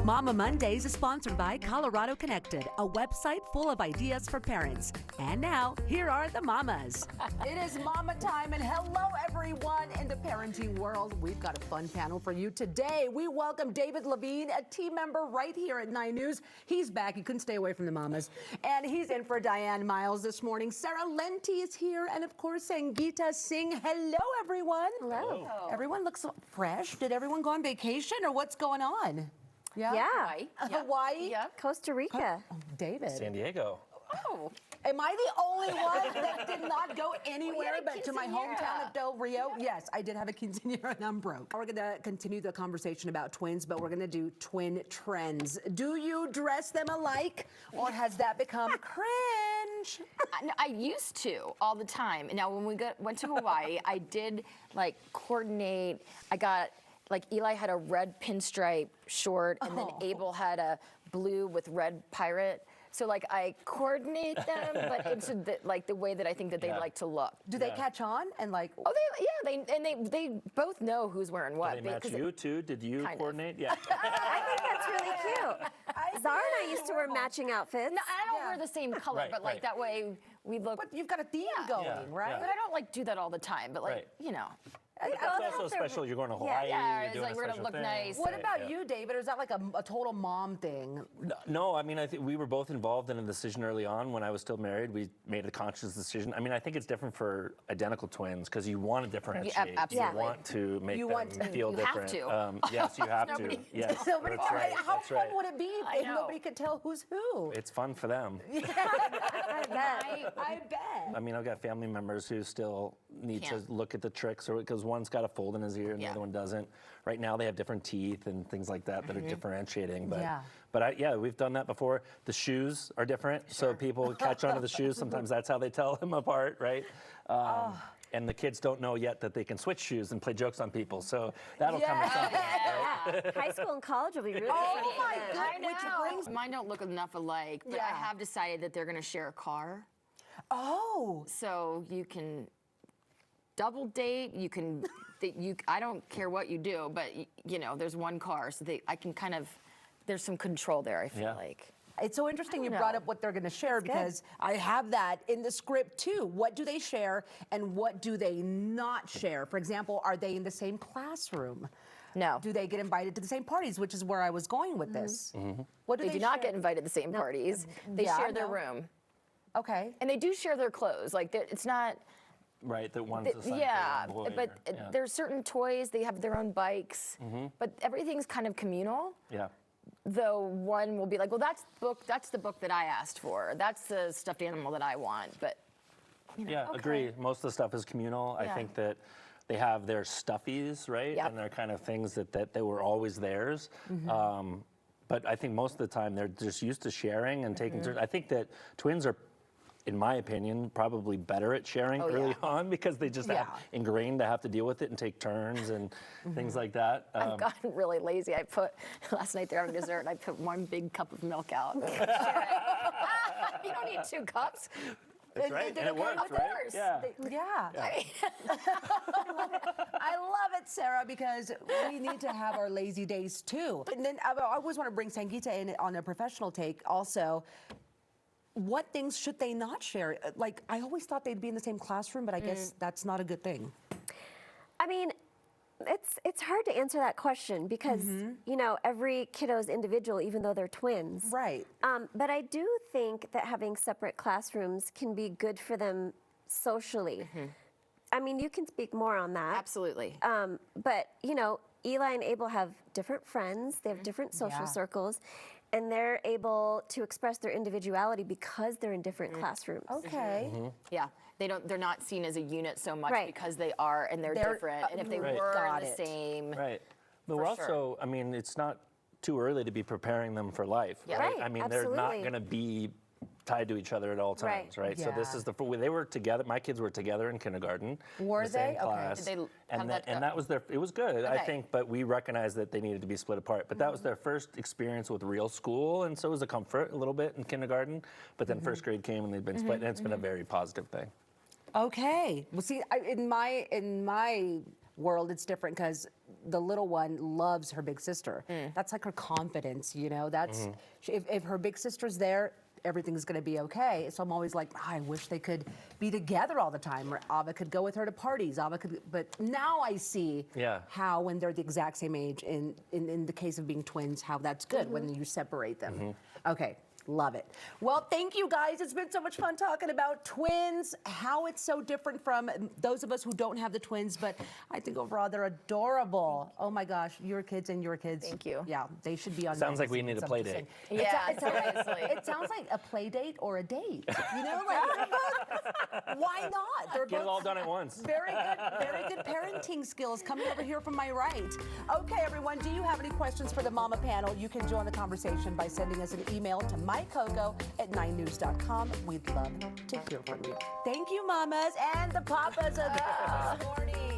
Mama Mondays is sponsored by Colorado Connected, a website full of ideas for parents. And now, here are the mamas. It is mama time, and hello everyone in the parenting world. We've got a fun panel for you today. We welcome David Levine, a team member right here at 9 News. He's back. He couldn't stay away from the mamas. And he's in for Diane Miles this morning. Sarah Lenti is here, and of course, Sangeeta Singh. Hello, everyone. Hello. Everyone looks fresh. Did everyone go on vacation, or what's going on? Yeah. Hawaii? Yep. Costa Rica. Oh, David. San Diego. Oh. Am I the only one that did not go anywhere but to my hometown of Del Rio? Yes, I did have a quinceañera and I'm broke. We're going to continue the conversation about twins, but we're going to do twin trends. Do you dress them alike, or has that become cringe? I used to all the time. Now, when we went to Hawaii, I did like coordinate. I got like Eli had a red pinstripe short, and then Abel had a blue with red pirate. So like I coordinate them, but into the way that I think that they like to look. Do they catch on and like? Oh, they both know who's wearing what. Do they match you too? Did you coordinate? Yeah. I think that's really cute. Zara and I used to wear matching outfits. No, I don't wear the same color, but like that way we look. But you've got a theme going, right? Yeah. But I don't like do that all the time. But like you know. But that's also special. You're going to Hawaii. Yeah, you're it's doing like a we're gonna special look thing. nice. What about you, David? Or is that like a total mom thing? No, I mean, I think we were both involved in a decision early on when I was still married. We made a conscious decision. I mean, I think it's different for identical twins because you want to differentiate. Absolutely. You want to make them feel you different. have to. Yes, you have to. Yes, Nobody, that's right. How That's fun right. would it be if nobody could tell who's who? It's fun for them. I bet. I bet. I mean, I've got family members who still need to look at the tricks, or because one's got a fold in his ear and the other one doesn't. Right now, they have different teeth and things like that that are differentiating. But we've done that before. The shoes are different, so people catch onto the shoes. Sometimes that's how they tell them apart, right? And the kids don't know yet that they can switch shoes and play jokes on people. So that'll come at some point. Right? High school and college will be really Oh my funny. goodness! Mine don't look enough alike, but I have decided that they're going to share a car. Oh. So you can double date. You can. I don't care what you do, but you know, there's one car, so I can kind of. There's some control there. I feel like. It's so interesting you brought up what they're going to share because I have that in the script too. What do they share and what do they not share? For example, are they in the same classroom? No. Do they get invited to the same parties, which is where I was going with this? What do They do not get invited to the same parties. They share their room. Okay. And they do share their clothes. Like it's not. Right, that one's a son boy. But there's certain toys. They have their own bikes. But everything's kind of communal. Yeah. Though one will be like, well, that's the book that I asked for. That's the stuffed animal that I want. But you know, agree. Most of the stuff is communal. I think that they have their stuffies, right? And they're kind of things that they were always theirs. But I think most of the time they're just used to sharing and taking turns. I think that twins are, in my opinion, probably better at sharing early on because they just have ingrained to have to deal with it and take turns and things like that. I've gotten really lazy. I put, last night they're having dessert, and I put one big cup of milk out. You don't need 2 cups. That's right, and it works, right? Yeah. I love it, Sarah, because we need to have our lazy days too. And then I always want to bring Sangeeta in on a professional take also. What things should they not share? Like, I always thought they'd be in the same classroom, but I guess that's not a good thing. I mean, it's hard to answer that question because, you know, every kiddo is individual, even though they're twins. Right. But I do think that having separate classrooms can be good for them socially. I mean, you can speak more on that. Absolutely. But, you know, Eli and Abel have different friends. They have different social circles. And they're able to express their individuality because they're in different classrooms. Okay. Yeah, they're not seen as a unit so much because they are, and they're different. And if they were in the same. Right. But we're also, I mean, it's not too early to be preparing them for life, right? I mean, they're not going to be tied to each other at all times, right? So this is they were together. My kids were together in kindergarten. Were they? Class, Did they and that was it was good, I think, but we recognized that they needed to be split apart. But that was their first experience with real school, and so it was a comfort a little bit in kindergarten. But then first grade came and they've been split, and it's been a very positive thing. Okay. Well, see, in my world, it's different because the little one loves her big sister. That's like her confidence, you know? That's if her big sister's there, everything's going to be okay. So I'm always like, I wish they could be together all the time. Or Ava could go with her to parties. Ava could, but now I see how when they're the exact same age, in the case of being twins, how that's good when you separate them. Okay. Love it. Well, thank you guys. It's been so much fun talking about twins, how it's so different from those of us who don't have the twins, but I think overall they're adorable. Oh my gosh, your kids and your kids. Thank you. Yeah, they should be on. Sounds like we need a play date. Yeah, seriously. It sounds like a play date or a date. You know, like why not? They're Get it both all done at once. very good parenting skills coming over here from my right. Okay, everyone, do you have any questions for the Mama panel? You can join the conversation by sending us an email to mycoco@9news.com. We'd love to hear from you. Thank you, mamas and the papas of this morning.